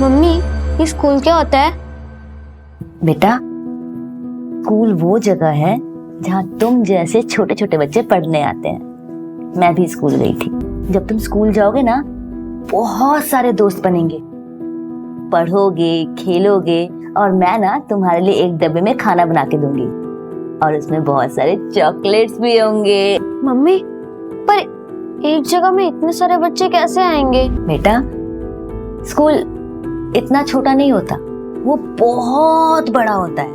Mummy, ये school क्या होता है? बेटा, स्कूल वो जगह है जहाँ तुम जैसे छोटे छोटे बच्चे पढ़ने आते हैं। मैं भी स्कूल गई थी। जब तुम स्कूल जाओगे ना, बहुत सारे दोस्त बनेंगे, पढ़ोगे, खेलोगे, और मैं ना तुम्हारे लिए एक डब्बे में खाना बना के दूंगी और उसमें बहुत सारे चॉकलेट्स भी होंगे। मम्मी, पर एक जगह में इतने सारे बच्चे कैसे आएंगे? बेटा, स्कूल इतना छोटा नहीं होता, वो बहुत बड़ा होता है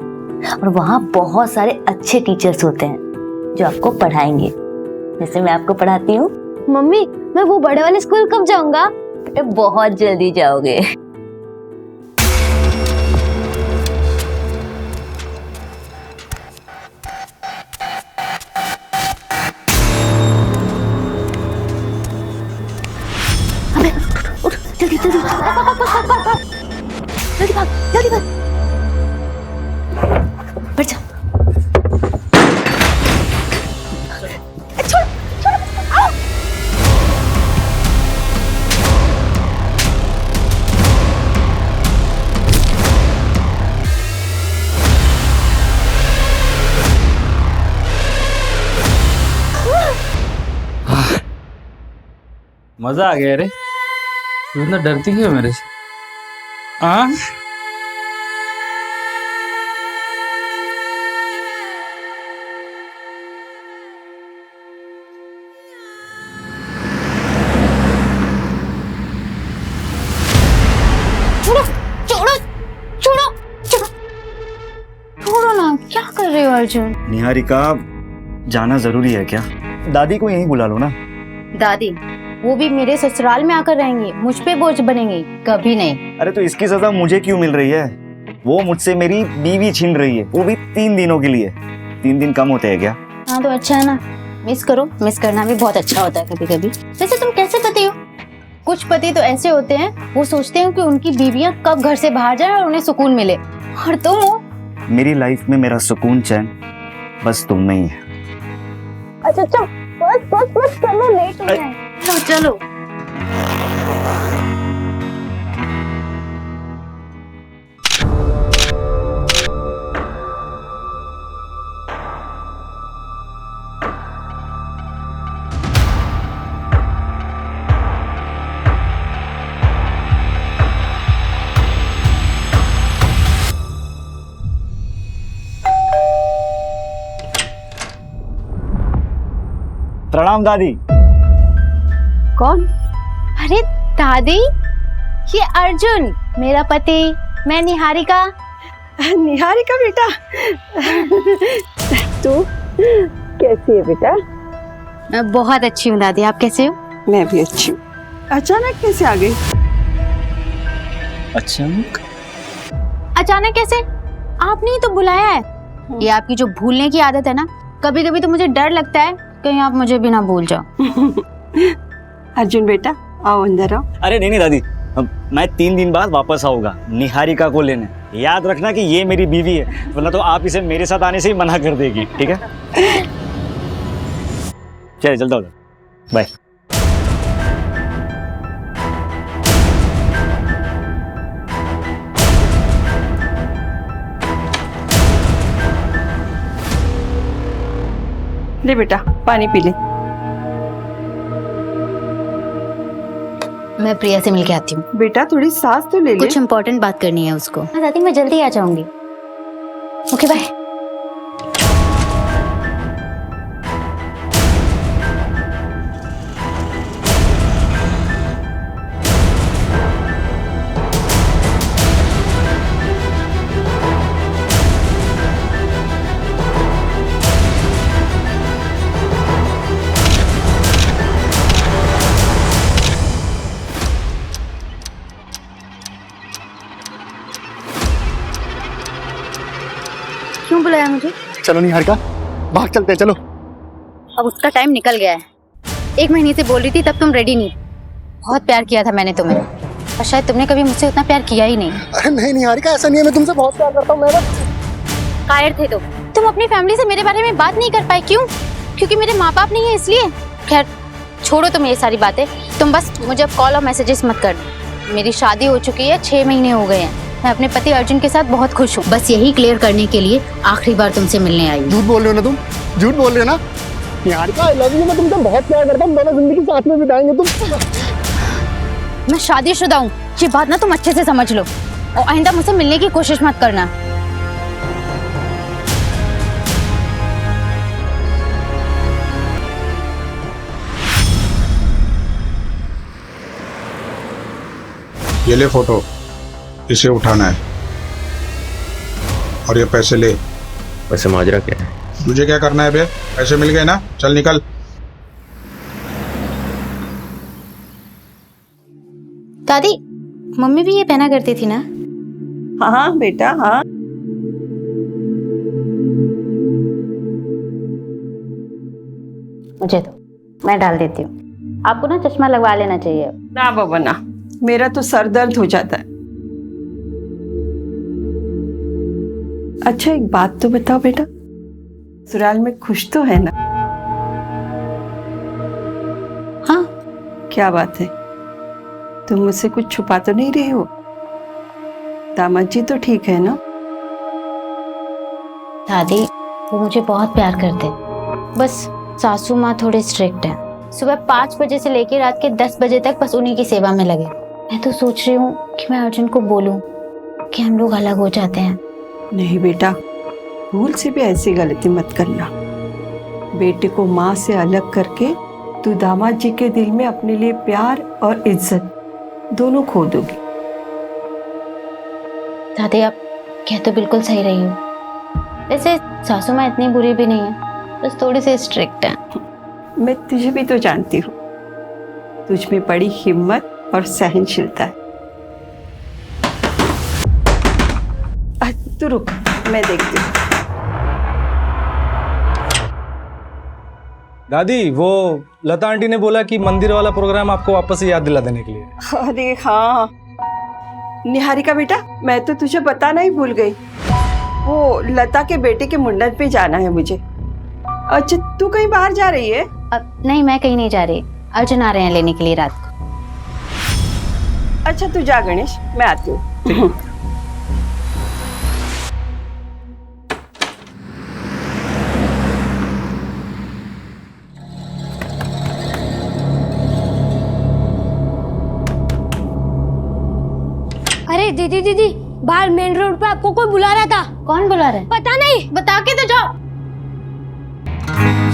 और वहाँ बहुत सारे अच्छे टीचर्स होते हैं जो आपको पढ़ाएंगे, जैसे मैं आपको पढ़ाती हूँ। मम्मी, मैं वो बड़े वाले स्कूल कब जाऊंगा? बेटा, बहुत जल्दी जाओगे। अबे, उठ, जल्दी जल्दी जल्दी भाग, जल्दी भाग, बैठ जा। छोड़, छोड़, आओ। मजा आ गया रे। तू इतना डरती क्यों है मेरे से? हाँ, छोड़ो, छोड़ो, छोड़ो, छोड़ो, छोड़ो ना। क्या कर रहे हो अर्जुन? निहारिका, जाना जरूरी है क्या? दादी को यहीं बुला लो ना। दादी, वो भी मेरे ससुराल में आकर रहेंगी, मुझ पे बोझ बनेंगी? कभी नहीं। अरे तो इसकी सजा मुझे क्यों मिल रही है? वो मुझसे मेरी बीवी छीन रही है, वो भी 3 दिनों के लिए। 3 दिन कम होते हैं क्या? हाँ तो अच्छा है ना, मिस करो। मिस करना भी बहुत अच्छा होता है कभी कभी। वैसे तुम कैसे पति हो? कुछ पति तो ऐसे होते हैं, वो सोचते हैं कि उनकी बीवियां कब घर से बाहर जाए और उन्हें सुकून मिले। और तुम हो? मेरी लाइफ में मेरा सुकून चैन बस तुम में ही है। अच्छा अच्छा, बस बस बस, चलो लेट हो गए। चलो चलो। प्रणाम दादी। कौन? अरे दादी, ये अर्जुन मेरा पति, मैं निहारिका। निहारिका बेटा, तू कैसी है बेटा? मैं बहुत अच्छी हूँ दादी, आप कैसे हो? मैं भी अच्छी हूँ। अचानक कैसे आ गई? अचानक? अचानक कैसे? आपने ही तो बुलाया है। ये आपकी जो भूलने की आदत है ना, कभी कभी तो मुझे डर लगता है कहीं आप मुझे भी ना भूल जाओ। अर्जुन बेटा, आओ अंदर आओ। अरे नहीं नहीं दादी, मैं 3 दिन बाद वापस आऊंगा निहारिका को लेने। याद रखना कि ये मेरी बीवी है, वरना तो आप इसे मेरे साथ आने से ही मना कर देगी, ठीक है? चलिए चलता हूँ, बाय। ले बेटा, पानी पी ले। मैं प्रिया से मिलके आती हूँ। बेटा थोड़ी सांस तो ले ले। कुछ इम्पोर्टेंट बात करनी है उसको। हाँ दादी, मैं जल्दी आ जाऊंगी। Okay bye. क्यों बुलाया मुझे? चलो निहारिका, भाग चलते हैं, चलो। अब उसका टाइम निकल गया है। 1 महीने से बोल रही थी, तब तुम रेडी नहीं। बहुत प्यार किया था मैंने तुम्हें, और शायद तुमने कभी मुझसे उतना प्यार किया ही नहीं। अरे नहीं निहारिका, ऐसा नहीं है, मैं तुमसे बहुत प्यार करता हूँ। कायर थे तुम अपनी फैमिली से मेरे बारे में बात नहीं कर पाए। क्यों? क्योंकि मेरे माँ बाप नहीं है इसलिए? खैर छोड़ो तुम ये सारी बातें। तुम बस मुझे अब कॉल और मैसेजेस मत कर। मेरी शादी हो चुकी है, 6 महीने हो गए हैं। मैं अपने पति अर्जुन के साथ बहुत खुश हूँ। बस यही क्लियर करने के लिए आखिरी बार तुमसे मिलने आई हूँ। झूठ बोल रहे हो ना तुम, झूठ बोल रहे हो ना। निहारिका आई लव यू, मैं तुमसे बहुत प्यार करता हूँ, दोनों जिंदगी साथ में बिताएंगे तुम। मैं शादीशुदा हूँ, ये बात ना तुम अच्छे से समझ लो, और आइंदा मुझसे मिलने की कोशिश मत करना। ये ले फोटो, इसे उठाना है और ये पैसे ले। वैसे माजरा क्या है? तुझे क्या करना है बे? पैसे मिल गए ना, चल निकल। दादी, मम्मी भी ये पहना करती थी ना? हाँ बेटा हाँ। मुझे तो, मैं डाल देती हूँ। आपको ना चश्मा लगवा लेना चाहिए। ना बाबा ना, मेरा तो सर दर्द हो जाता है। अच्छा एक बात तो बताओ बेटा, ससुराल में खुश तो है ना? हाँ। क्या बात है, तुम मुझसे कुछ छुपा तो नहीं रही हो? दामाद जी तो ठीक है ना? दादी, वो मुझे बहुत प्यार करते हैं। बस सासू माँ थोड़े स्ट्रिक्ट हैं। सुबह 5 बजे से लेकर रात के 10 बजे तक बस उन्हीं की सेवा में लगे। मैं तो सोच रही हूँ कि मैं अर्जुन को बोलूं कि हम लोग अलग हो जाते हैं। नहीं बेटा, भूल से भी ऐसी गलती मत करना। बेटे को माँ से अलग करके तू दामाद जी के दिल में अपने लिए प्यार और इज्जत दोनों खो दोगी। दादी, आप कह तो बिल्कुल सही रही हो। वैसे सासू माँ इतनी बुरी भी नहीं है, बस थोड़ी सी स्ट्रिक्ट है। मैं तुझे भी तो जानती हूँ, तुझ में बड़ी हिम्मत और सहनशीलता है। तू रुक, मैं देखती हूँ। दादी, वो लता आंटी ने बोला कि मंदिर वाला प्रोग्राम आपको वापस से याद दिला देने के लिए। अरे हाँ निहारिका बेटा, मैं तो तुझे बताना ही भूल गई। वो लता के बेटे के मुंडन पे जाना है मुझे। अच्छा तू कहीं बाहर जा रही है? नहीं, मैं कहीं नहीं जा रही। अर्जुन आ रहे हैं लेने के लिए रात को। अच्छा तू जा गणेश, मैं आती हूँ। अरे दीदी, बाहर मेन रोड पे आपको कोई बुला रहा था। कौन बुला रहा है? पता नहीं, बता के तो जाओ।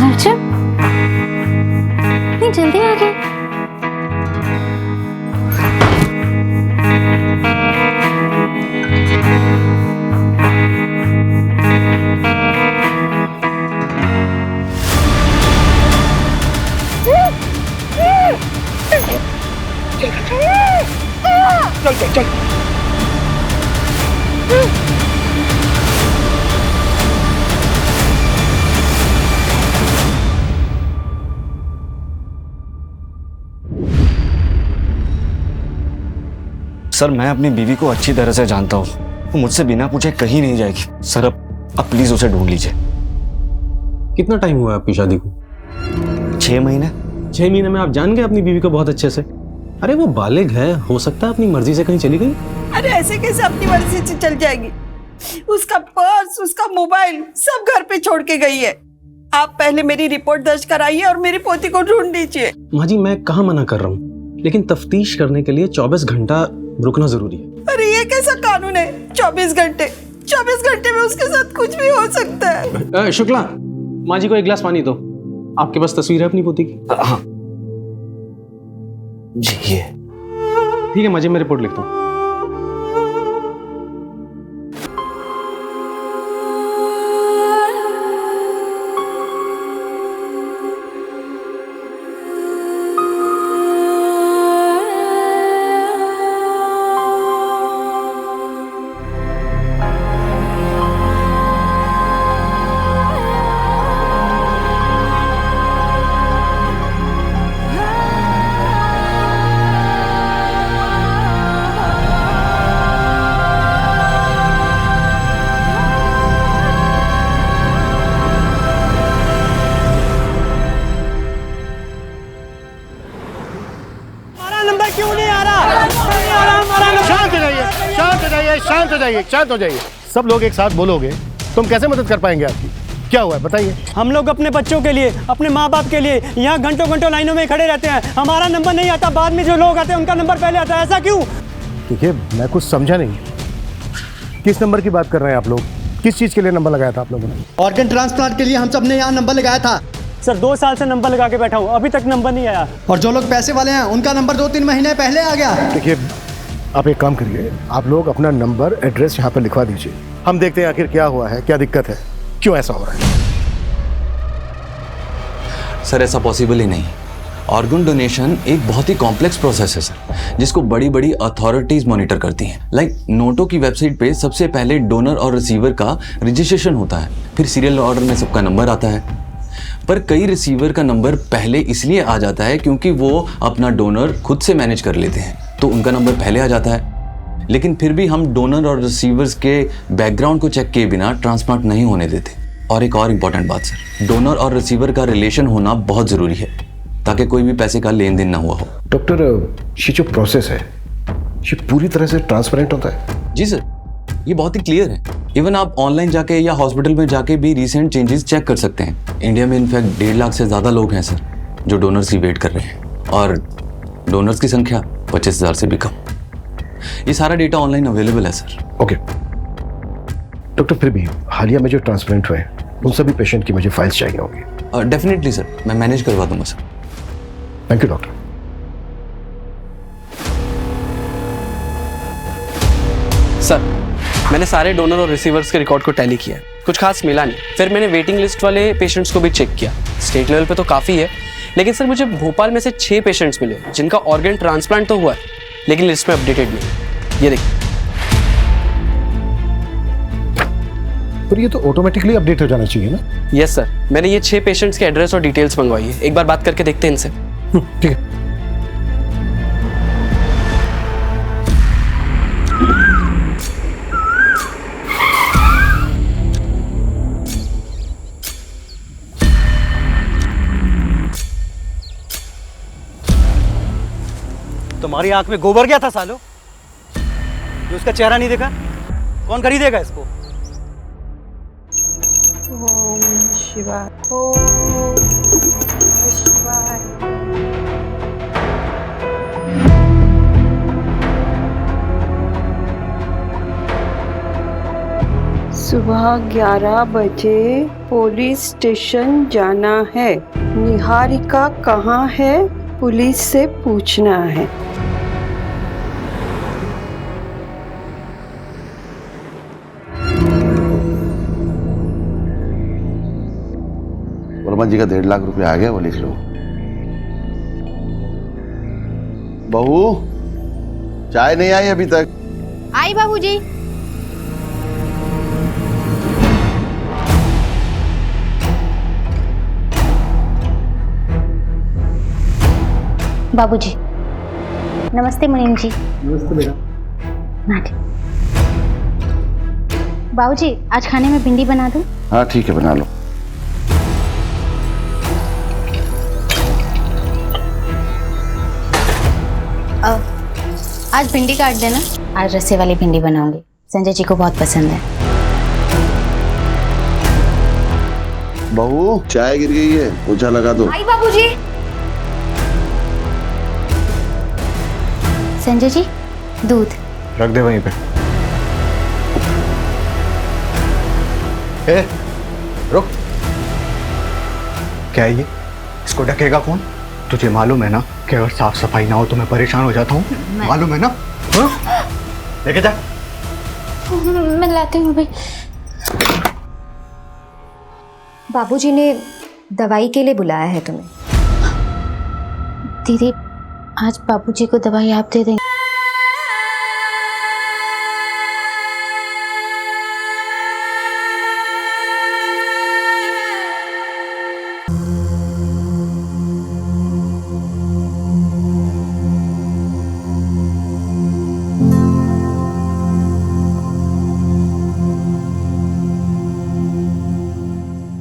अर्जुन, इतनी जल्दी आ गए? चल चल चल। सर, मैं अपनी बीवी को अच्छी तरह से जानता हूँ, वो मुझसे बिना पूछे कहीं नहीं जाएगी। सर अब प्लीज उसे ढूंढ लीजिए। कितना टाइम हुआ है आपकी शादी को? 6 महीने। 6 महीने में आप जान गए अपनी बीवी को बहुत अच्छे से? अरे वो बालिग है, हो सकता है अपनी मर्जी से कहीं चली गई। अरे ऐसे कैसे अपनी मर्जी से चल जाएगी? उसका पर्स, उसका मोबाइल सब घर पे छोड़ के गई है। आप पहले मेरी रिपोर्ट दर्ज कराइए और मेरी पोती को ढूंढ लीजिए। माँ जी, मैं कहाँ मना कर रहा हूँ, लेकिन तफ्तीश करने के लिए 24 घंटा रुकना जरूरी है। अरे ये कैसा कानून है? 24 घंटे? 24 घंटे में उसके साथ कुछ भी हो सकता है। शुक्ला, माँ जी को एक गिलास पानी दो। आपके पास तस्वीर है अपनी पोती की? हाँ जी, ये ठीक है माँ जी, मैं रिपोर्ट लिखता हूँ। नंबर क्यों नहीं आ रहा? नहीं आ रहा हमारा नंबर। शांत हो जाइए, शांत हो जाइए, शांत हो जाइए, शांत हो जाइए। सब लोग एक साथ बोलोगे तो हम कैसे मदद कर पाएंगे आपकी? क्या हुआ है बताइए। हम लोग अपने बच्चों के लिए, अपने माँ बाप के लिए यहाँ घंटों घंटों लाइनों में खड़े रहते हैं। हमारा नंबर नहीं आता, बाद में जो लोग आते हैं उनका नंबर पहले आता है। ऐसा क्यों? देखिए मैं कुछ समझा नहीं, किस नंबर की बात कर रहे हैं आप लोग? किस चीज़ के लिए नंबर लगाया था आप लोगों ने? ऑर्गन ट्रांसप्लांट के लिए हम सब ने यहाँ नंबर लगाया था सर। 2 साल से नंबर लगा के बैठा हूँ, अभी तक नंबर नहीं आया। और जो लोग पैसे वाले हैं उनका नंबर 2-3 महीने पहले आ गया। देखिए आप एक काम करिए, आप लोग अपना नंबर एड्रेस यहाँ पर लिखवा दीजिए, हम देखते हैं आखिर क्या हुआ है, क्या दिक्कत है, क्यों ऐसा हो रहा है। सर ऐसा पॉसिबल ही नहीं। ऑर्गन डोनेशन एक बहुत ही कॉम्प्लेक्स प्रोसेस है सर, जिसको बड़ी बड़ी अथॉरिटीज मॉनिटर करती हैं। लाइक नोटो की वेबसाइट पे सबसे पहले डोनर और रिसीवर का रजिस्ट्रेशन होता है, फिर सीरियल ऑर्डर में सबका नंबर आता है। पर कई रिसीवर का नंबर पहले इसलिए आ जाता है क्योंकि वो अपना डोनर खुद से मैनेज कर लेते हैं, तो उनका नंबर पहले आ जाता है। लेकिन फिर भी हम डोनर और रिसीवर्स के बैकग्राउंड को चेक किए बिना ट्रांसप्लांट नहीं होने देते। और एक और इम्पॉर्टेंट बात सर, डोनर और रिसीवर का रिलेशन होना बहुत ज़रूरी है, ताकि कोई भी पैसे का लेन देन ना हुआ हो। डॉक्टर ये जो प्रोसेस है ये पूरी तरह से ट्रांसपेरेंट होता है? जी सर, ये बहुत ही क्लियर है। इवन आप ऑनलाइन जाके या हॉस्पिटल में जाके भी रिसेंट चेंजेस चेक कर सकते हैं। इंडिया में इनफैक्ट 1.5 लाख से ज़्यादा लोग हैं सर जो डोनर्स की वेट कर रहे हैं, और डोनर्स की संख्या 25,000 से भी कम। ये सारा डेटा ऑनलाइन अवेलेबल है सर। ओके डॉक्टर, फिर भी हालिया में जो ट्रांसप्लांट हुए उन सभी पेशेंट की मुझे फाइल्स चाहिए होंगी। डेफिनेटली सर, मैं मैनेज करवा दूंगा sir. Thank you doctor. Sir मैंने सारे डोनर और रिसीवर्स के रिकॉर्ड को टैली किया, कुछ खास मिला नहीं। फिर मैंने वेटिंग लिस्ट वाले पेशेंट्स को भी चेक किया। स्टेट लेवल पे तो काफ़ी है, लेकिन सर मुझे भोपाल में से 6 पेशेंट्स मिले जिनका ऑर्गन ट्रांसप्लांट तो हुआ है, लेकिन लिस्ट में अपडेटेड नहीं। ये देखिए। पर ये तो ऑटोमेटिकली अपडेट हो जाना चाहिए ना? यस सर, मैंने ये 6 पेशेंट्स के एड्रेस और डिटेल्स मंगवाई है। एक बार बात करके देखते हैं इनसे। ठीक है। तुम्हारी आंख में गोबर गया था सालो, जो उसका चेहरा नहीं देखा? कौन खरीदेगा इसको? ओम शिवाय, ओम शिवाय। सुबह 11 बजे पुलिस स्टेशन जाना है। निहारिका कहाँ है? पुलिस से पूछना है। वर्मा जी का 1.5 लाख रुपया आ गया, वो लिख लो। बहू चाय नहीं आई अभी तक? आई बाबूजी। बाबूजी नमस्ते। मुनीम जी नमस्ते बेटा। बाबूजी आज खाने में भिंडी बना दूं? हाँ ठीक है, बना लो। आज भिंडी काट देना। आज रस्से वाली भिंडी बनाऊंगी, संजय जी को बहुत पसंद है। बहू चाय गिर गई है, पोछा लगा दो। आई बाबूजी। संजय जी दूध रख दे वहीं पे। ए, रुक। क्या है ये? इसको ढकेगा कौन? तुझे मालूम है ना कि अगर साफ सफाई ना हो तो मैं परेशान हो जाता हूँ, मालूम है ना? लेके जा। मैं लाती हूँ अभी। बाबूजी ने दवाई के लिए बुलाया है तुम्हें। दीदी आज बाबूजी को दवाई आप दे देंगे?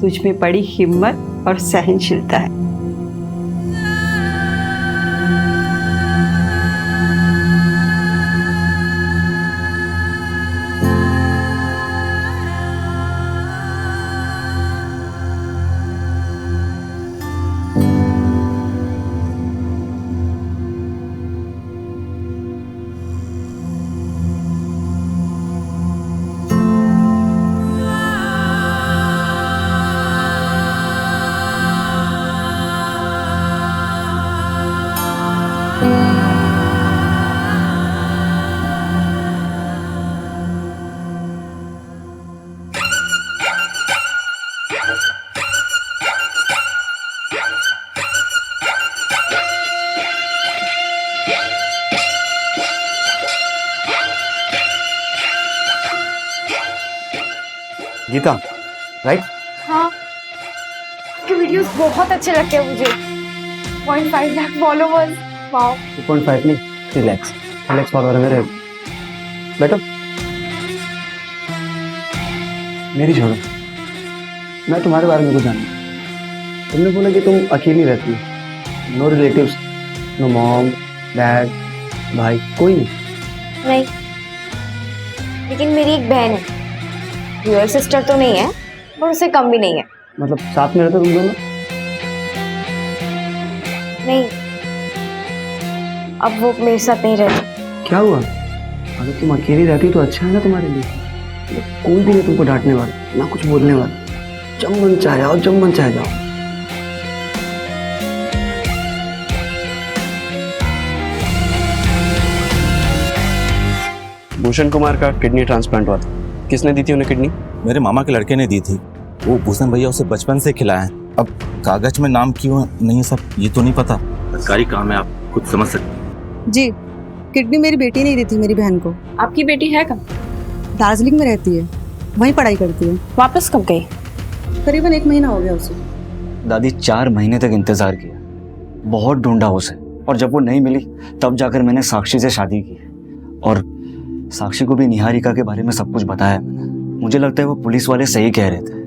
तुझ में बड़ी हिम्मत और सहनशीलता है। गीता, राइट? हाँ, आपके वीडियोस बहुत अच्छे लगते हैं मुझे। 0.5 लाख फॉलोवर्स, वाओ। 2.5 नहीं, रिलैक्स फॉलोअर मेरे। बैठो, मेरी छोड़ो, मैं तुम्हारे बारे में कुछ जानता हूँ। तुमने बोला कि तुम अकेली रहती हो, no relatives, no mom, dad, भाई, कोई नहीं? नहीं, लेकिन मेरी एक बहन है। रियल सिस्टर तो नहीं है, पर उससे कम भी नहीं है। मतलब साथ में रहते तुम दोनों? नहीं, अब वो मेरे साथ नहीं रहती। क्या हुआ? अगर तुम अकेली रहती तो अच्छा है ना तुम्हारे लिए। मतलब कोई भी नहीं तुमको डांटने वाला, ना कुछ बोलने वाला। जब मन चाहे जाओ, जब मन चाहे जाओ। भूषण कुमार का किडनी ट्रांसप्लांट हुआ था। किसने दी थी उन्हें किडनी? मेरे मामा के लड़के ने दी थी। वो भूषण भैया उसे बचपन से खिलाए हैं। अब कागज में नाम क्यों नहीं सब ये तो नहीं पता। सरकारी काम है, आप खुद समझ सकते हैं। जी, किडनी मेरी बेटी ने दी थी मेरी बहन को। आपकी बेटी है कहाँ? दार्जिलिंग में रहती है, वहीं पढ़ाई करती है। वापस कब गई? करीबन 1 महीना हो गया उसे। दादी 4 महीने तक इंतजार किया, बहुत ढूंढा उसे, और जब वो नहीं मिली तब जाकर मैंने साक्षी से शादी की। और साक्षी को भी निहारिका के बारे में सब कुछ बताया मैंने। मुझे लगता है वो पुलिस वाले सही कह रहे थे,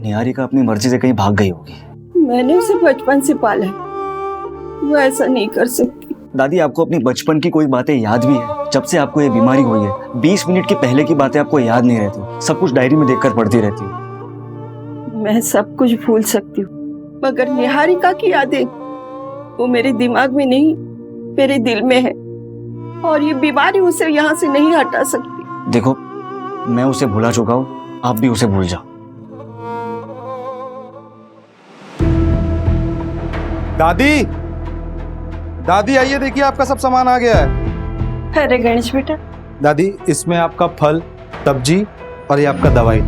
निहारिका अपनी मर्जी से कहीं भाग गई होगी। मैंने उसे बचपन से पाला है, वो ऐसा नहीं कर सकती। दादी, आपको अपनी बचपन की कोई बातें याद भी है? जब से आपको ये बीमारी हुई है 20 मिनट के पहले की बातें आपको याद नहीं रहती, सब कुछ डायरी में देखकर पढ़ती रहती हूँ। मैं सब कुछ भूल सकती हूँ, मगर निहारिका की यादें वो मेरे दिमाग में नहीं, मेरे दिल में है, और ये बीमारी उसे यहाँ से नहीं हटा सकती। देखो, मैं उसे भुला चुका हूँ, आप भी उसे भूल जाओ। दादी, दादी आइए, देखिए आपका सब सामान आ गया है। अरे गणेश बेटा। दादी, इसमें आपका फल, सब्जी और ये आपका दवाई।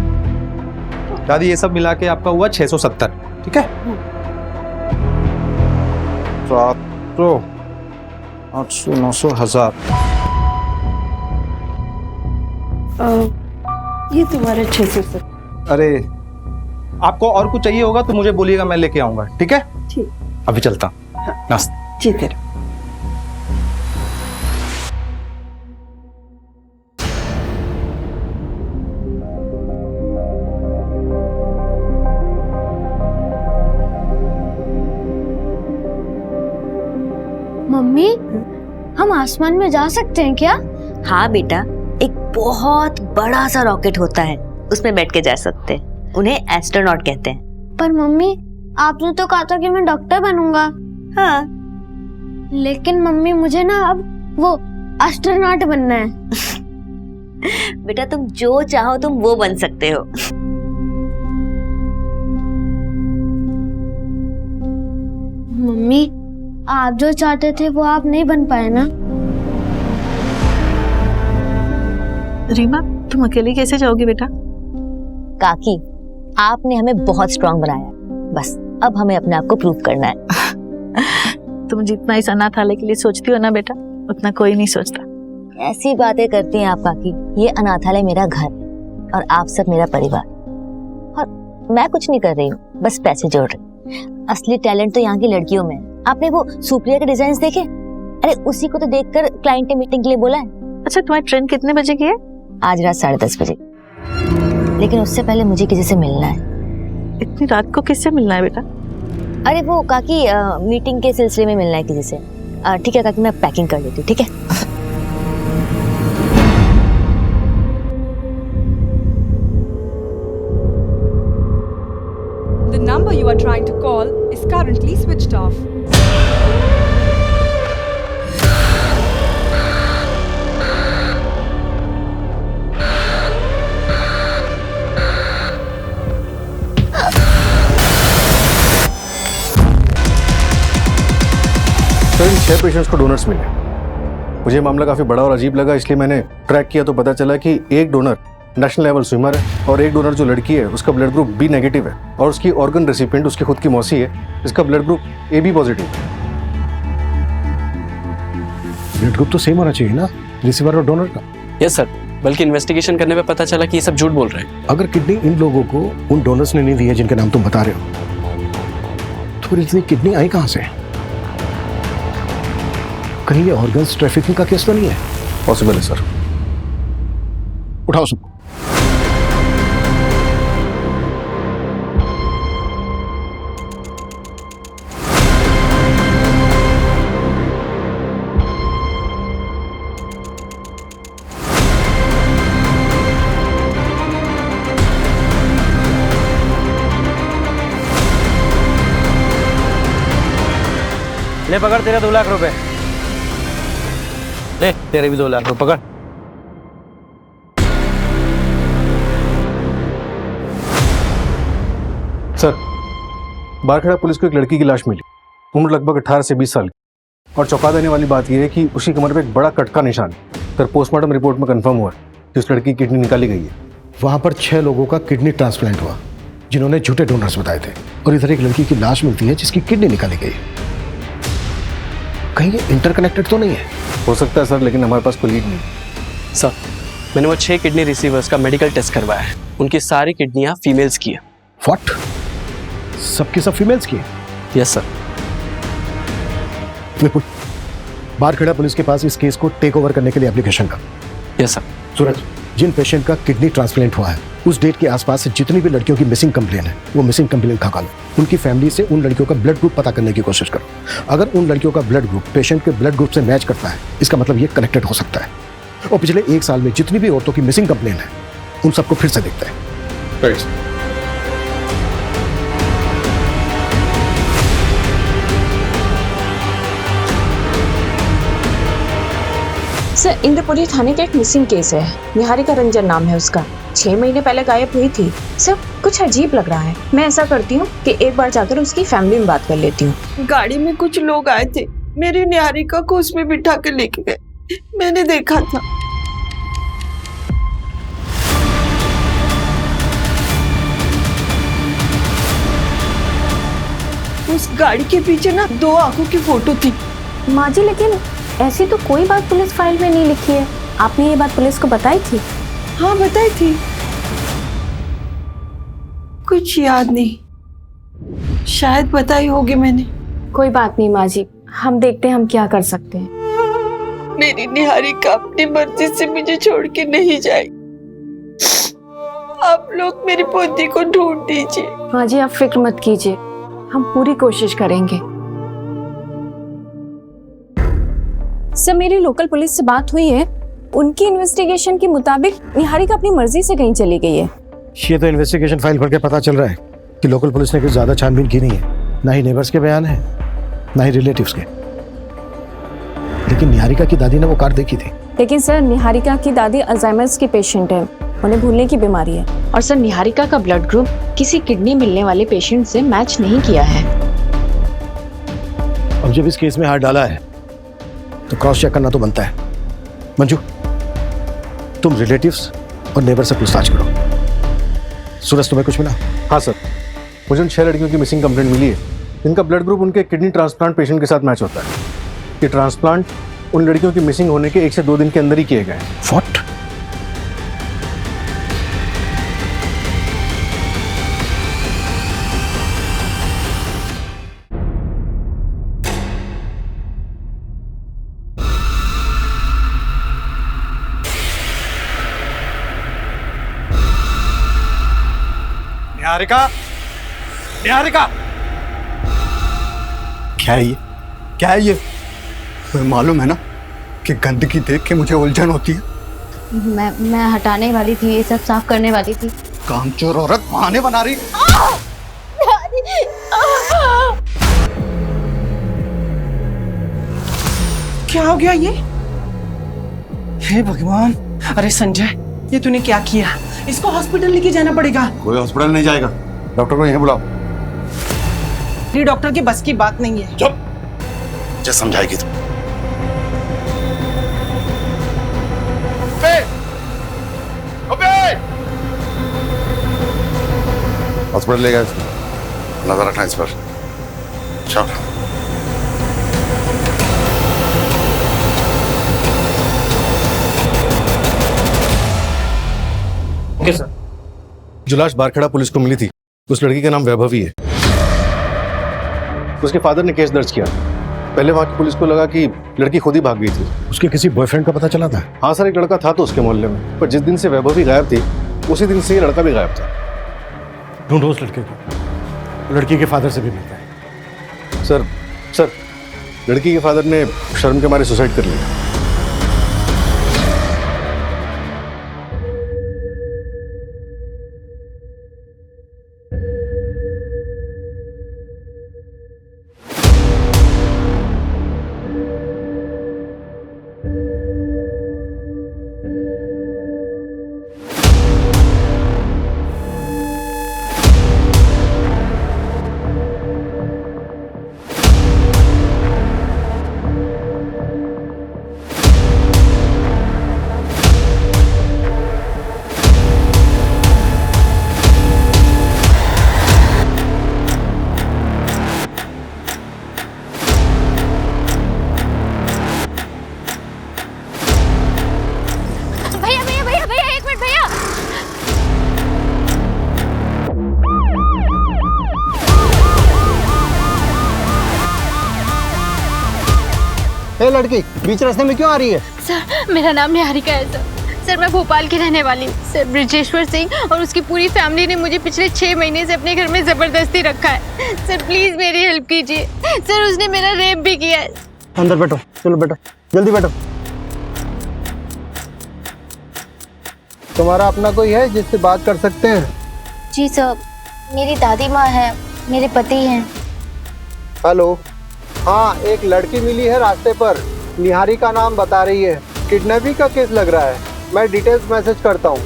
दादी, ये सब मिला के आपका हुआ 670, ठीक है? 700, 800, 900, 1000। ये तुम्हारे 670। अरे, आपको और कुछ चाहिए होगा तो मुझे बोलिएगा, मैं लेके आऊंगा, ठीक है? ठीक। अभी चलता हूँ। नाश्ता। जी तेरा। मम्मी, हम आसमान में जा सकते हैं क्या? हाँ बेटा, एक बहुत बड़ा सा रॉकेट होता है, उसमें बैठ के जा सकते हैं। उन्हें एस्ट्रोनॉट कहते हैं। पर मम्मी, आपने तो कहा था कि मैं डॉक्टर बनूंगा। हाँ, लेकिन मम्मी मुझे ना अब वो एस्ट्रोनॉट बनना है। बेटा, तुम जो चाहो तुम वो बन सकते हो। मम्मी, आप जो चाहते थे वो आप नहीं बन पाए ना? रीमा, तुम अकेले कैसे जाओगी बेटा? काकी, आपने हमें बहुत स्ट्रांग बनाया, बस अब हमें अपने आप को प्रूव करना है। तुम जितना इस अनाथालय के लिए सोचती हो ना बेटा, उतना कोई नहीं सोचता। ऐसी बातें करती हैं आप काकी। ये अनाथालय मेरा घर है और आप सब मेरा परिवार। और मैं कुछ नहीं कर रही हूँ, बस पैसे जोड़ रही हूँ। असली टैलेंट तो यहाँ की लड़कियों में है। आपने वो सुप्रिया के डिजाइन देखे? अरे उसी को तो देखकर क्लाइंट ने मीटिंग के लिए बोला है। अच्छा, तुम्हारी ट्रेन कितने बजे की है? आज रात 10:30 बजे, लेकिन उससे पहले मुझे किसी से मिलना है। इतनी रात को किससे मिलना है बेटा? अरे वो काकी, मीटिंग के सिलसिले में मिलना है किसी से। ठीक है काकी, मैं पैकिंग कर लेती हूँ, ठीक है? The number you are trying to call is currently switched off. तो इन 6 पेशेंट्स को डोनर्स मिले। मुझे मामला काफ़ी बड़ा और अजीब लगा, इसलिए मैंने ट्रैक किया तो पता चला कि एक डोनर नेशनल लेवल स्विमर है और एक डोनर जो लड़की है उसका ब्लड ग्रुप बी नेगेटिव है और उसकी ऑर्गन रेसिपिएंट उसकी खुद की मौसी है, इसका blood group A B positive है। ब्लड ग्रुप तो सेम होना चाहिए ना, रिसीवर और डोनर का? यस सर, बल्कि इन्वेस्टिगेशन करने पे पता चला कि ये सब झूठ बोल रहे हैं। अगर किडनी इन लोगों को उन डोनर्स ने नहीं दी है जिनके नाम तुम बता रहे हो, तो फिर इतनी किडनी आई कहां से? कहीं ये ऑर्गन्स ट्रैफिकिंग का केस तो नहीं है? पॉसिबल है सर। उठाओ सबको। ले पकड़, तेरा 2 लाख रुपए। ले तेरे भी 2 लाख रुपए पकड़। सर, बारखेड़ा पुलिस को एक लड़की की लाश मिली, उम्र लगभग 18 से 20 साल की। और चौंका देने वाली बात यह है कि उसकी कमर पे एक बड़ा कट का निशान है। सर, पोस्टमार्टम रिपोर्ट में कंफर्म हुआ कि उस लड़की की किडनी निकाली गई है। वहां पर 6 लोगों का किडनी ट्रांसप्लांट हुआ जिन्होंने झूठे डोनर्स बताए थे, और इधर एक लड़की की लाश मिलती है जिसकी किडनी निकाली गई। कहीं ये इंटरकनेक्टेड तो नहीं है? हो सकता है सर, लेकिन हमारे पास कोई लीड नहीं। सर, मैंने वो 6 किडनी रिसीवर्स का मेडिकल टेस्ट करवाया है। उनकी सारी किडनियां फीमेल्स की है। व्हाट? सबकी सब फीमेल्स की? Yes sir. Vipul, Barkheda police के पास इस केस को टेक ओवर करने के लिए एप्लीकेशन का। Yes sir. सूरज, जिन पेशेंट का किडनी ट्रांसप्लांट हुआ है उस डेट के आसपास से जितनी भी लड़कियों की मिसिंग कंप्लेन है वो मिसिंग कंप्लेन खंगाल लो। उनकी फैमिली से उन लड़कियों का ब्लड ग्रुप पता करने की कोशिश करो। अगर उन लड़कियों का ब्लड ग्रुप पेशेंट के ब्लड ग्रुप से मैच करता है, इसका मतलब ये कनेक्टेड हो सकता है। और पिछले 1 साल में जितनी भी औरतों की मिसिंग कंप्लेन है उन सबको फिर से देखते हैं। सर, इंद्रपुरी थाने का एक मिसिंग केस है। निहारिका रंजन नाम है उसका। 6 महीने पहले गायब हुई थी। सर, कुछ अजीब लग रहा है। मैं ऐसा करती हूँ कि एक बार जाकर उसकी फैमिली में बात कर लेती हूँ। गाड़ी में कुछ लोग आए थे, मेरी निहारिका को उसमें बिठा के लेके गए। मैंने देखा था। उस गाड़ी के पीछे ना 2 आंखों की फोटो थी। माँ जी, लेकिन ऐसी तो कोई बात पुलिस फाइल में नहीं लिखी है। आपने ये बात पुलिस को बताई थी? हाँ, बताई थी। कुछ याद नहीं, शायद बताई होगी मैंने। कोई बात नहीं माँ जी, हम देखते हैं हम क्या कर सकते हैं। मेरी निहारिका अपनी मर्जी से मुझे छोड़ के नहीं जाएगी। आप लोग मेरी पोती को ढूंढ दीजिए। माँ जी, आप फिक्र मत कीजिए, हम पूरी कोशिश करेंगे। सर, मेरी लोकल पुलिस से बात हुई है। उनकी इन्वेस्टिगेशन के मुताबिक निहारिका अपनी मर्जी से कहीं चली गई है। ये तो इन्वेस्टिगेशन फाइल पढ़ के पता चल रहा है कि लोकल पुलिस ने कुछ ज्यादा छानबीन की नहीं है। ना ही नेबर्स के बयान है, ना ही रिलेटिव्स के। लेकिन निहारिका की दादी ने वो कार देखी थी। लेकिन सर, निहारिका की दादी अल्जाइमर्स की पेशेंट है, उन्हें भूलने की बीमारी है। और सर, निहारिका का ब्लड ग्रुप किसी किडनी मिलने वाले पेशेंट से मैच नहीं किया है। अब जब इस केस में हाथ डाला है तो क्रॉस चेक करना तो बनता है। मंजू, तुम रिलेटिव्स और नेबर से पूछताछ करो। सूरज, तुम्हें कुछ मिला? हाँ सर, मुझे उन 6 लड़कियों की मिसिंग कंप्लेंट मिली है। इनका ब्लड ग्रुप उनके किडनी ट्रांसप्लांट पेशेंट के साथ मैच होता है। ये ट्रांसप्लांट उन लड़कियों की मिसिंग होने के 1 से 2 दिन के अंदर ही किए गए। व्हाट? निहारिका, निहारिका, क्या है ये? क्या है ये? तुम्हें मालूम है ना कि गंदगी देख के मुझे उलझन होती है। मैं हटाने वाली थी, ये सब साफ करने वाली थी। कामचोर औरत बहाने बना रही। क्या हो गया ये? हे भगवान! अरे संजय, ये तूने क्या किया? इसको हॉस्पिटल लेके जाना पड़ेगा। कोई हॉस्पिटल नहीं जाएगा, डॉक्टर को यहीं बुलाओ। ये डॉक्टर की बस की बात नहीं है। चुप, क्या समझाएगी तुम? हॉस्पिटल ले गए, नजर रखना इस पर। चल। जो लाश बारखेड़ा पुलिस को मिली थी उस लड़की का नाम वैभवी है। उसके फादर ने केस दर्ज किया। पहले वहां की पुलिस को लगा कि लड़की खुद ही भाग गई थी। उसके किसी बॉयफ्रेंड का पता चला था? हाँ सर, एक लड़का था तो उसके मोहल्ले में, पर जिस दिन से वैभवी गायब थी उसी दिन से ये लड़का भी गायब था। ढूंढो उस लड़के को, लड़की के फादर से भी मिलता है। सर लड़की के फादर ने शर्म के मारे सुसाइड कर लिया। ए लड़की, बीच रास्ते में क्यों आ रही है? सर मेरा नाम निहारिका है सर। सर मैं भोपाल की रहने वाली हूँ। सर ब्रिजेश्वर सिंह और उसकी पूरी फैमिली ने मुझे पिछले 6 महीने से अपने घर में जबरदस्ती रखा है। सर प्लीज मेरी हेल्प कीजिए। सर उसने मेरा रेप भी किया है। अंदर बैठो, चलो बैठो, जल्दी बैठो। तुम्हारा अपना कोई है जिससे बात कर सकते हैं? जी सर, मेरी दादी माँ है, मेरे पति हैं। हेलो, हाँ एक लड़की मिली है रास्ते पर, निहारिका नाम बता रही है। किडनैपिंग का केस लग रहा है, मैं डिटेल्स मैसेज करता हूँ।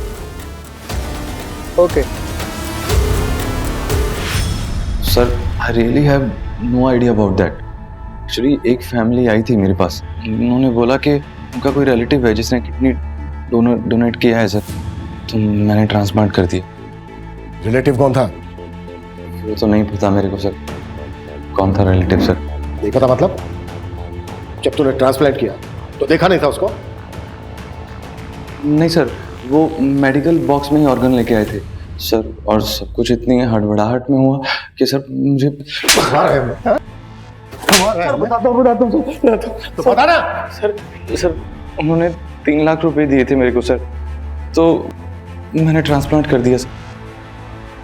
Okay sir, I really have no idea about that. Actually एक फैमिली आई थी मेरे पास, उन्होंने बोला कि उनका कोई रिलेटिव है जिसने किडनी डोनेट किया है सर, तो मैंने ट्रांसप्लांट कर दिया। रिलेटिव कौन था? वो तो नहीं पता मेरे को सर, कौन था रिलेटिव सर। नहीं पता मतलब? जब तूने ट्रांसप्लांट किया तो देखा नहीं था उसको? नहीं सर, वो मेडिकल बॉक्स में ही ऑर्गन लेके आए थे सर, और सब कुछ इतनी हड़बड़ाहट में हुआ कि सर मुझे बता ना। सर उन्होंने 3 लाख रुपए दिए थे मेरे को सर, तो मैंने ट्रांसप्लांट कर दिया सर।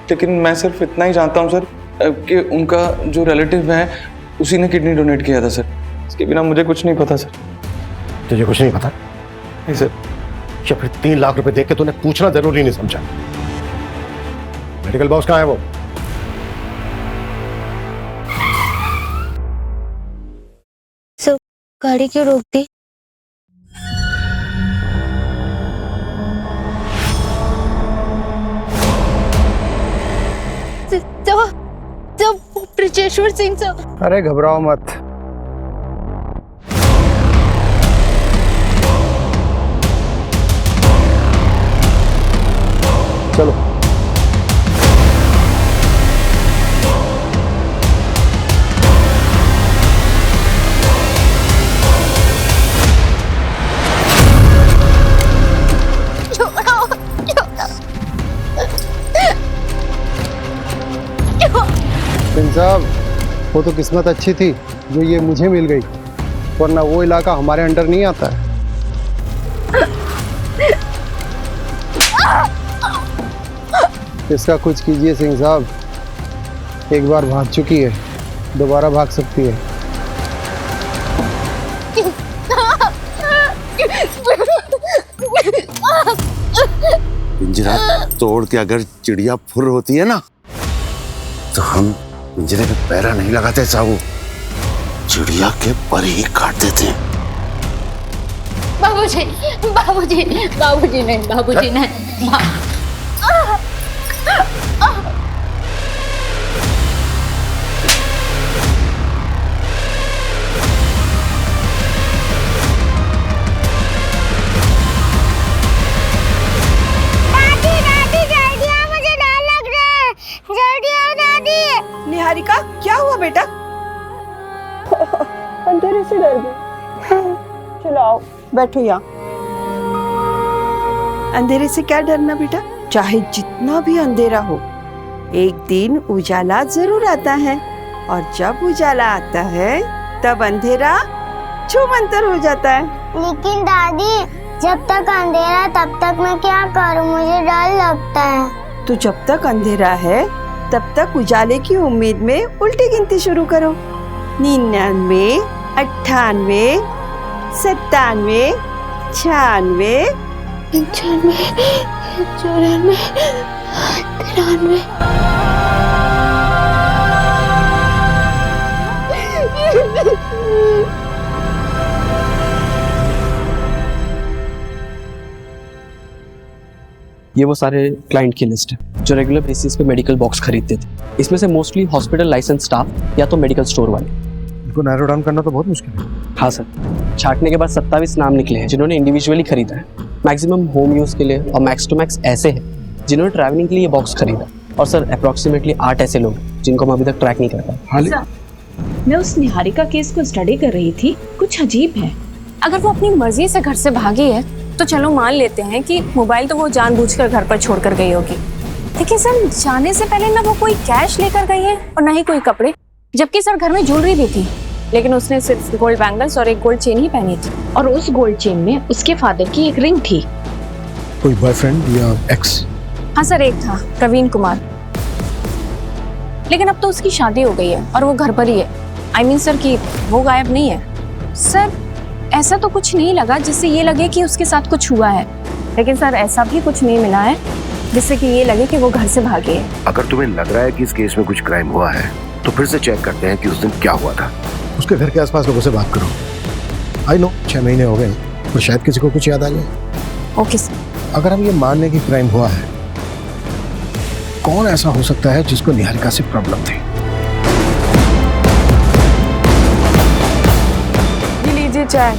लेकिन मैं सिर्फ इतना ही जानता हूँ सर कि उनका जो रिलेटिव है उसी ने किडनी डोनेट किया था सर। इसके बिना मुझे कुछ नहीं पता सर। तुझे कुछ नहीं पता? नहीं सर। या फिर 3 लाख रुपए देख के तूने पूछना जरूरी नहीं समझा? मेडिकल बॉक्स कहाँ है वो? सर गाड़ी क्यों रोक दी? ब्रिजेश्वर सिंह सर। अरे घबराओ मत, चलो। सिंह साहब, वो तो किस्मत अच्छी थी जो ये मुझे मिल गई, वरना वो इलाका हमारे अंडर नहीं आता है। इसका कुछ कीजिए सिंह साहब, एक बार भाग चुकी है, दोबारा भाग सकती है। पिंजरा तोड़ के अगर चिड़िया फुर होती है ना, तो हम पिंजरे पे पैरा नहीं लगाते साहू, चिड़िया के पर ही काट देते हैं। बाबूजी, बाबूजी, बाबूजी नहीं, बाबूजी नहीं। निहारिका, क्या हुआ बेटा? अंधेरे से डर गई। चलो आओ, बैठो यहाँ। अंधेरे से क्या डरना बेटा, चाहे जितना भी अंधेरा हो, एक दिन उजाला जरूर आता है, और जब उजाला आता है तब अंधेरा छूमंतर हो जाता है। लेकिन दादी, जब तक अंधेरा तब तक मैं क्या करूं? मुझे डर लगता है। तो जब तक अंधेरा है तब तक उजाले की उम्मीद में उल्टी गिनती शुरू करो। 99, 98, 97, 96, 95, 94, 93। ये वो सारे क्लाइंट की लिस्ट है जो रेगुलर बेसिस पे मेडिकल बॉक्स खरीदते थे। इसमें से मोस्टली हॉस्पिटल लाइसेंस स्टाफ या तो मेडिकल स्टोर वाले। इनको नैरो डाउन करना तो बहुत मुश्किल है। हाँ सर, छाटने के बाद 27 नाम निकले हैं जिन्होंने इंडिविजुअली खरीदा है। मैक्सिमम होम यूज़ के लिए और मैक्स टू मैक्स ऐसे हैं जिन्होंने ट्रैवलिंग के लिए ये बॉक्स खरीदा। और सर अप्रॉक्सीमेटली 8 ऐसे लोग जिनको हम अभी तक ट्रैक नहीं कर पाए। मैं उस निहारिका केस को स्टडी कर रही थी, कुछ अजीब है। अगर वो अपनी मर्जी से घर से भागी है तो चलो मान लेते हैं कि मोबाइल तो वो जानबूझकर घर पर छोड़कर गई होगी, लेकिन सर जाने से पहले ना वो कोई कैश लेकर गई है और ना ही कोई कपड़े, जबकि सर घर में ज्वेलरी भी थी, लेकिन उसने सिर्फ गोल्ड बैंगल्स और एक गोल्ड चेन ही पहनी थी। और उस गोल्ड चेन में उसके फादर की एक रिंग थी। कोई बॉयफ्रेंड या एक्स? हाँ सर, एक था प्रवीण कुमार, लेकिन अब तो उसकी शादी हो गई है और वो घर पर ही है। I mean सर कि वो गायब नहीं है। सर ऐसा तो कुछ नहीं लगा जिससे ये लगे कि उसके साथ कुछ हुआ है, लेकिन सर ऐसा भी कुछ नहीं मिला है जिससे कि ये लगे कि वो घर से भागी है। अगर तुम्हें लग रहा है कि इस केस में कुछ क्राइम हुआ है तो फिर से चेक करते हैं कि उस दिन क्या हुआ था। उसके घर के आसपास लोगों से बात करो। आई नो 6 महीने हो गए और शायद किसी को कुछ याद आ जाए। Okay sir. अगर हम ये मान लें कि क्राइम हुआ है, कौन ऐसा हो सकता है जिसको निहारिका से प्रॉब्लम थी? ये लीजिए चाय।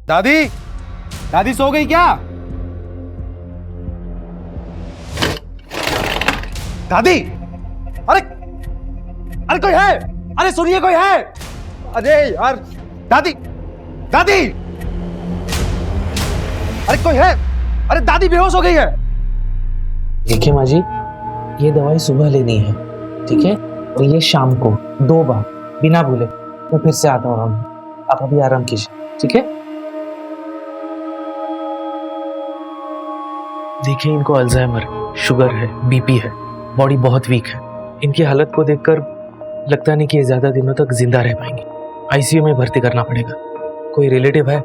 दादी, दादी सो गई क्या? दादी, अरे अरे कोई है? अरे सुनिए, कोई है? अरे यार, दादी, दादी, अरे कोई है? अरे दादी बेहोश हो गई है। देखिए माँ जी, ये दवाई सुबह लेनी है, ठीक है? और ये शाम को 2 बार बिना भूले। मैं फिर से आता हूँ, आप अभी आराम कीजिए, ठीक है? देखिए, इनको अल्जाइमर, शुगर है, बीपी है, बॉडी बहुत वीक है। इनकी हालत को देखकर लगता नहीं कि ये ज्यादा दिनों तक जिंदा रह पाएंगे। आईसीयू में भर्ती करना पड़ेगा। कोई रिलेटिव है?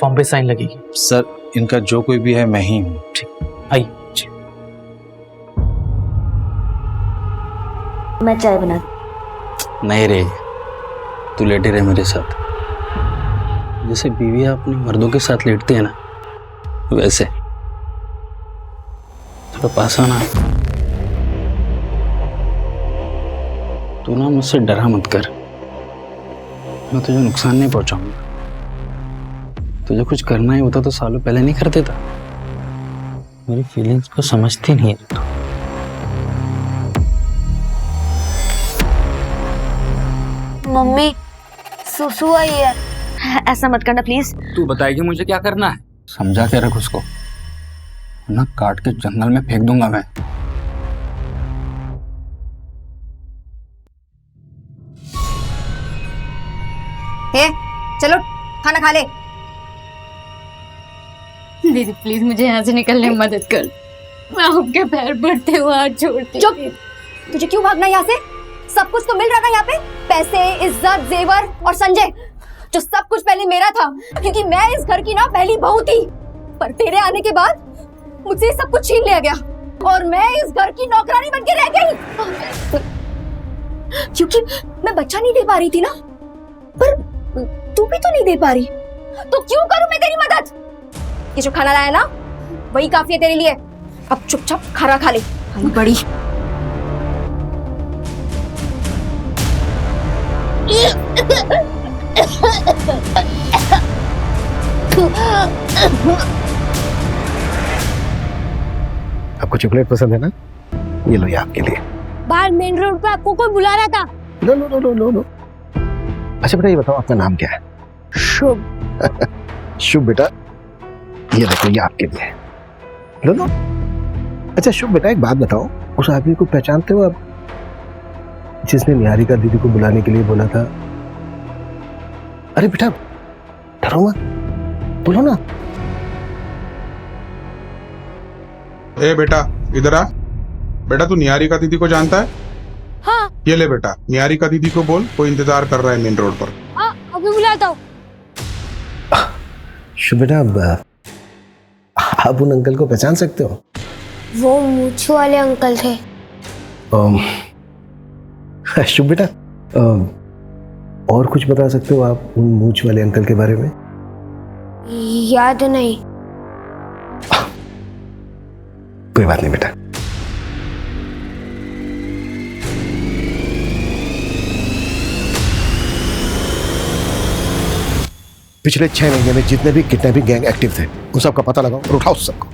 फॉर्म पे साइन लगेगी। सर, इनका जो कोई भी है मैं ही हूँ। ठीक, आइए। मैं चाय बना। नहीं रे, तू लेटे रहे मेरे साथ। जैसे बीवियां अपने मर्दों के साथ लेटती है ना, वैसे थोड़ा पास आना। तू ना मुझसे डरा मत कर, मैं तुझे नुकसान नहीं पहुंचाऊंगा। तुझे कुछ करना ही होता तो सालों पहले नहीं कर देता। मेरी फीलिंग्स को समझती नहीं है तू। मम्मी, सुसु आई है। ऐसा मत करना प्लीज। तू बताएगी मुझे क्या करना है? समझा के रख उसको, ना काट के जंगल में फेंक दूंगा मैं। हे, चलो खाना खा ले। दीदी प्लीज मुझे यहाँ से निकलने में मदद कर। मैं आपके पैर पड़ते हुए हाथ छोड़ती। चुप! तुझे क्यों भागना यहाँ से? सब कुछ तो मिल रहा था यहाँ पे, पैसे, इज्जत, जेवर और संजय, जो सब कुछ पहले मेरा था, क्योंकि मैं इस घर की ना पहली बहू थी। पर तेरे आने के बाद मुझसे सब कुछ छीन लिया गया और मैं इस घर की नौकरानी बनके रह गई। क्योंकि मैं बच्चा नहीं दे पा रही थी ना, पर तू भी तो नहीं दे पा रही, तो क्यों करूं मैं तेरी मदद? ये जो खाना लाया ना, वही काफी है तेरे लिए। अब चुपचाप खाना खा ले, बड़ी। आपको चॉकलेट पसंद है ना, ये लो, ये आपके लिए। बाहर मेन रोड पे आपको कोई बुला रहा था। No no no no no no. अच्छा बेटा, ये बताओ आपका नाम क्या है? शुभ। शुभ बेटा, ये देखो, ये आपके लिए। लो लो। अच्छा शुभ बेटा, एक बात बताओ, उस आदमी को पहचानते हो आप, जिसने निहारिका दीदी को बुलाने के लिए बोला था? अरे बेटा डरो मत, बोलो ना। ए बेटा इधर आ। बेटा तू निहारिका दीदी को जानता है? हाँ। ये ले बेटा, निहारिका दीदी को बोल, कोई इंतजार कर रहा है मेन रोड पर। हाँ, अभी बुलाता हूँ। शुभ बेटा, आप उन अंकल को पहचान सकते हो? वो मूंछ वाले अंकल थे। शुभ बेटा, और कुछ बता सकते हो आप उन मूंछ वाले अंकल के बारे में? याद नहीं। कोई बात नहीं बेटा। पिछले 6 महीने में जितने भी किडनैपिंग गैंग एक्टिव थे, उन सबका पता लगाओ और उठाओ सबको।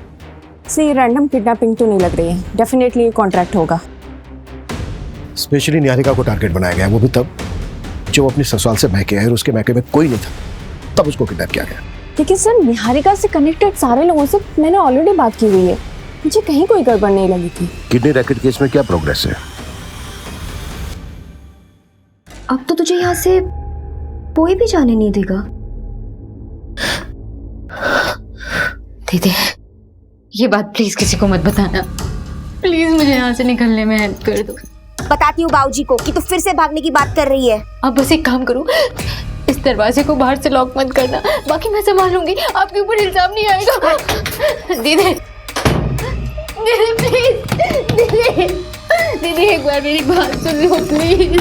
से ये रैंडम किडनैपिंग तो नहीं लग रही है, डेफिनेटली ये कॉन्ट्रैक्ट होगा। स्पेशली निहारिका को टारगेट बनाया गया, वो भी तब जब अपनी ससुराल से मैके आई और उसके मैके में कोई नहीं था, तब उसको किडनैप किया गया। लेकिन सर, निहारिका से कनेक्टेड सारे लोगों से मैंने ऑलरेडी बात की हुई है, मुझे कहीं कोई गड़बड़ नहीं लगी थी। किडनी रैकेट केस में क्या प्रोग्रेस है? अब तो तुझे यहाँ से कोई भी जाने नहीं देगा। दीदी, ये बात प्लीज किसी को मत बताना, प्लीज मुझे यहाँ से निकलने में हेल्प कर दो। बताती हूँ बाबूजी को कि तू फिर से भागने की बात कर रही है। आप बस एक काम करो, इस दरवाजे को बाहर से लॉक मत करना, बाकी मैं संभालूंगी, आपके ऊपर इल्जाम नहीं आएगा। दीदी, दीदी प्लीज, दीदी, दीदी एक बार मेरी बात सुन लो प्लीज।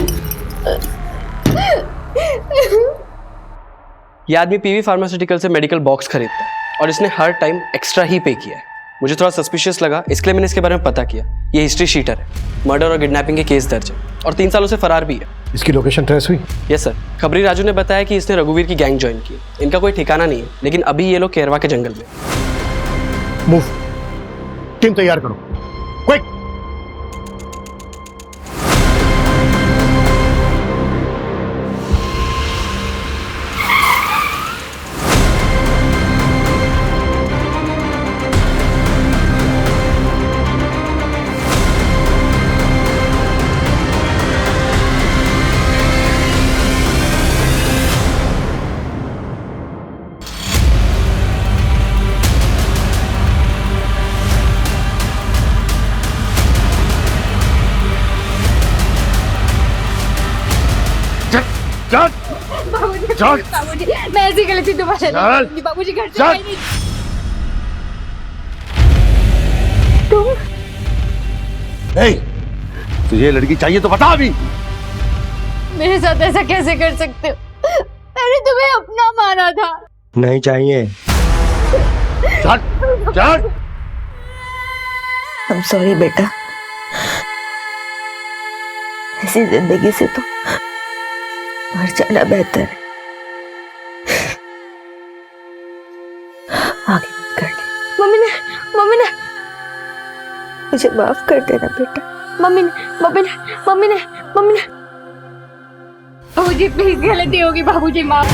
ये आदमी पीवी फार्मास्यूटिकल से मेडिकल बॉक्स खरीदता है और इसने हर टाइम एक्स्ट्रा ही पे किया है। मुझे थोड़ा सस्पिशियस लगा, इसलिए मैंने इसके बारे में पता किया। ये हिस्ट्री शीटर है, मर्डर और किडनैपिंग के केस दर्ज है और 3 सालों से फरार भी है। इसकी लोकेशन ट्रेस हुई? यस सर, खबरी राजू ने बताया कि इसने रघुवीर की गैंग ज्वाइन की। इनका कोई ठिकाना नहीं है, लेकिन अभी ये लोग केरवा के जंगल में। मूव, टीम तैयार करो, क्विक। बाबूजी, मैं ऐसी गलती दोबारा नहीं करूंगी। बाबूजी घर से नहीं। तुम? तुझे लड़की चाहिए तो बता अभी। मेरे साथ ऐसा कैसे कर सकते हो? मैंने तुम्हें अपना माना था। नहीं चाहिए। चल। I'm sorry बेटा, ऐसी जिंदगी से तो मर जाना बेहतर है। आगे मत कर ले। मम्मी ने मुझे माफ कर देना बेटा। मम्मी ने बाबूजी प्लीज, गलती होगी बाबूजी, माफ।